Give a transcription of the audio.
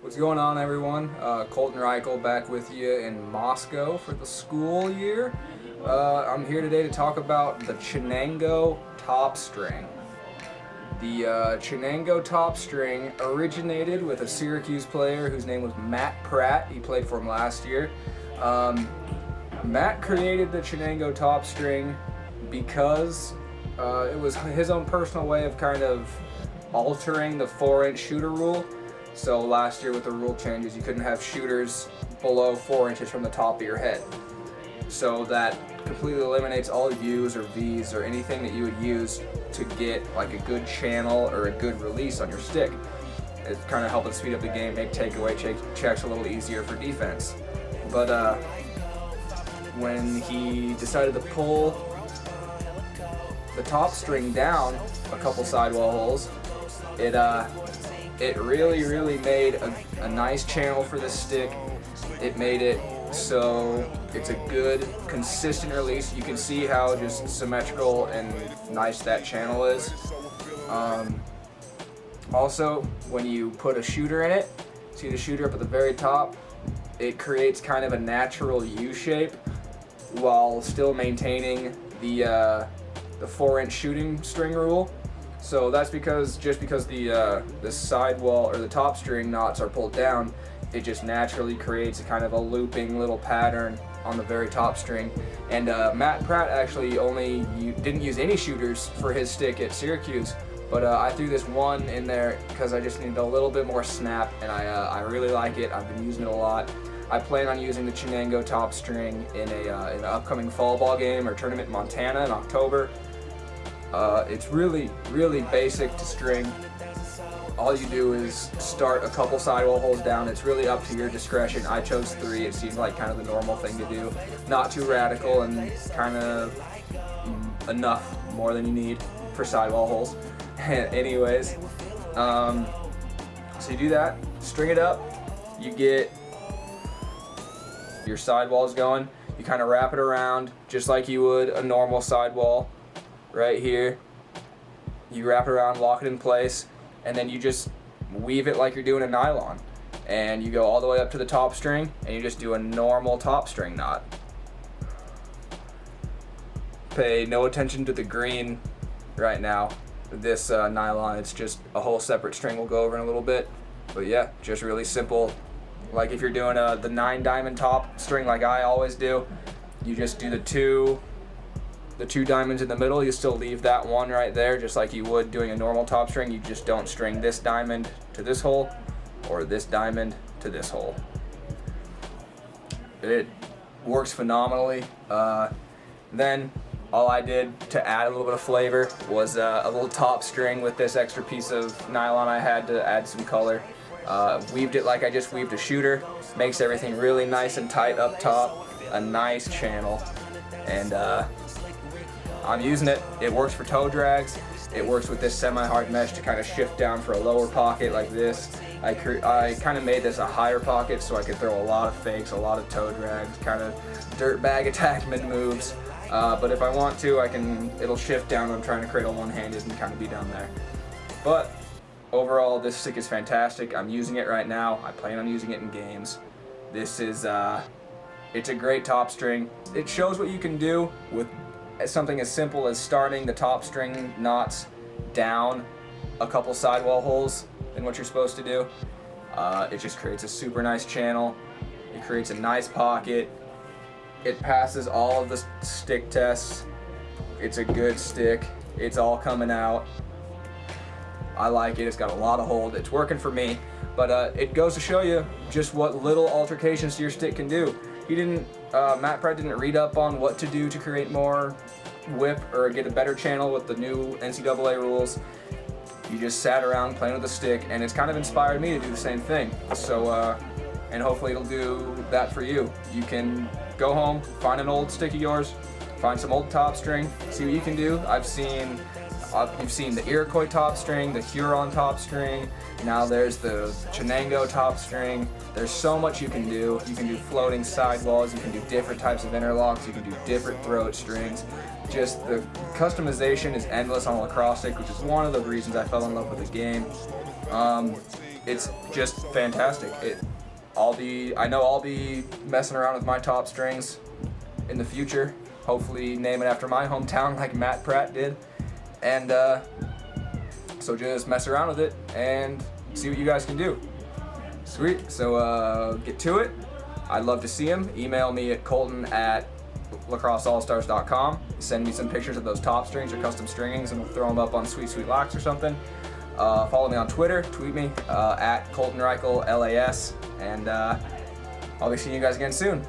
What's going on, everyone? Colton Reichel back with you in Moscow for the school year. I'm here today to talk about the Chenango top string. The Chenango top string originated with a Syracuse player whose name was Matt Pratt. He played for him last year. Matt created the Chenango top string because it was his own personal way of kind of altering the 4-inch shooter rule. So last year with the rule changes, you couldn't have shooters below 4 inches from the top of your head. So that completely eliminates all U's or V's or anything that you would use to get like a good channel or a good release on your stick. It kind of helps speed up the game, make takeaway checks a little easier for defense. But when he decided to pull the top string down a couple sidewall holes, it really made a nice channel for this stick. It made it so it's a good, consistent release. You can see how just symmetrical and nice that channel is. Also, when you put a shooter in it, see the shooter up at the very top, it creates kind of a natural U shape while still maintaining the 4-inch shooting string rule. So that's because the sidewall or the top string knots are pulled down, it just naturally creates a kind of a looping little pattern on the very top string. And Matt Pratt actually didn't use any shooters for his stick at Syracuse, but I threw this one in there because I just needed a little bit more snap, and I really like it. I've been using it a lot. I plan on using the Chenango top string in an upcoming fall ball game or tournament in Montana in October. It's really basic to string. All you do is start a couple sidewall holes down. It's really up to your discretion. I chose 3. It seemed like kind of the normal thing to do. Not too radical and kind of enough, more than you need for sidewall holes. Anyways, so you do that, string it up, you get your sidewalls going. You kind of wrap it around just like you would a normal sidewall. Right here, you wrap it around, lock it in place, and then you just weave it like you're doing a nylon. And you go all the way up to the top string, and you just do a normal top string knot. Pay no attention to the green right now. This nylon, it's just a whole separate string we'll go over in a little bit. But yeah, just really simple. Like if you're doing the 9-diamond top string like I always do, you just do the two diamonds in the middle. You still leave that one right there just like you would doing a normal top string. You just don't string this diamond to this hole or this diamond to this hole. It works phenomenally. Then all I did to add a little bit of flavor was a little top string with this extra piece of nylon I had to add some color. Weaved it like I just weaved a shooter. Makes everything really nice and tight up top. A nice channel. And I'm using it. It works for toe drags. It works with this semi-hard mesh to kind of shift down for a lower pocket like this. I kind of made this a higher pocket so I could throw a lot of fakes, a lot of toe drags, kind of dirtbag attackman moves. But if I want to, it'll shift down when I'm trying to cradle one-handed and kind of be down there. But overall, this stick is fantastic. I'm using it right now. I plan on using it in games. This is, it's a great top string. It shows what you can do with something as simple as starting the top string knots down a couple sidewall holes than what you're supposed to do. It just creates a super nice channel. It creates a nice pocket. It passes all of the stick tests. It's a good stick. It's all coming out. I like it. It's got a lot of hold. It's working for me. But it goes to show you just what little altercations to your stick can do. Matt Pratt didn't read up on what to do to create more whip or get a better channel with the new NCAA rules. You just sat around playing with the stick, and it's kind of inspired me to do the same thing. So, and hopefully it'll do that for you. You can go home, find an old stick of yours, find some old top string, see what you can do. You've seen the Iroquois top string, the Huron top string, now there's the Chenango top string. There's so much you can do. You can do floating sidewalls, you can do different types of interlocks, you can do different throat strings. Just the customization is endless on a lacrosse stick, which is one of the reasons I fell in love with the game. it's just fantastic. I know I'll be messing around with my top strings in the future. Hopefully name it after my hometown like Matt Pratt did. And so just mess around with it and see what you guys can do. Sweet, so get to it. I'd love to see them. Email me at colton@lacrosseallstars.com. Send me some pictures of those top strings or custom stringings and we'll throw them up on Sweet Sweet Locks or something. Follow me on Twitter, tweet me at Colton Reichel LAS, and I'll be seeing you guys again soon.